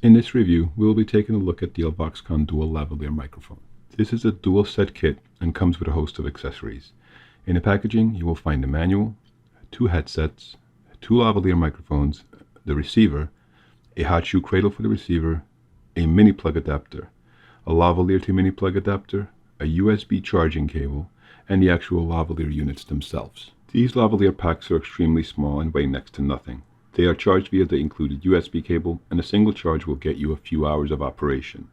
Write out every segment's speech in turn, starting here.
In this review, we will be taking a look at the Alvoxcon dual lavalier microphone. This is a dual set kit and comes with a host of accessories. In the packaging, you will find the manual, 2 headsets, 2 lavalier microphones, the receiver, a hot shoe cradle for the receiver, a mini plug adapter, a lavalier to mini plug adapter, a USB charging cable, and the actual lavalier units themselves. These lavalier packs are extremely small and weigh next to nothing. They are charged via the included USB cable, and a single charge will get you a few hours of operation.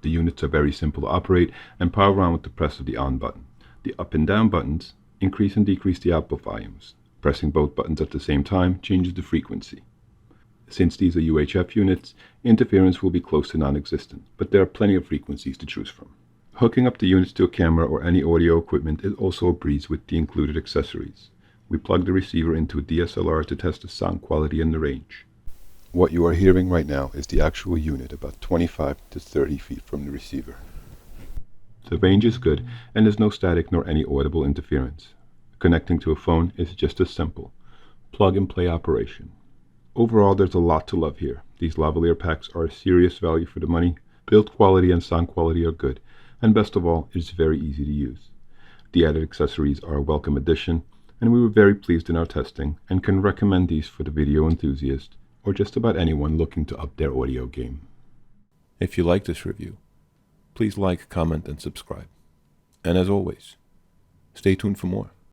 The units are very simple to operate and power on with the press of the on button. The up and down buttons increase and decrease the output volumes. Pressing both buttons at the same time changes the frequency. Since these are UHF units, interference will be close to non-existent, but there are plenty of frequencies to choose from. Hooking up the units to a camera or any audio equipment is also a breeze with the included accessories. We plug the receiver into a DSLR to test the sound quality and the range. What you are hearing right now is the actual unit about 25 to 30 feet from the receiver. The range is good and there's no static nor any audible interference. Connecting to a phone is just as simple. Plug and play operation. Overall, there's a lot to love here. These lavalier packs are a serious value for the money. Build quality and sound quality are good, and best of all, it's very easy to use. The added accessories are a welcome addition, and we were very pleased in our testing and can recommend these for the video enthusiast or just about anyone looking to up their audio game. If you like this review, please like, comment, and subscribe. And as always, stay tuned for more.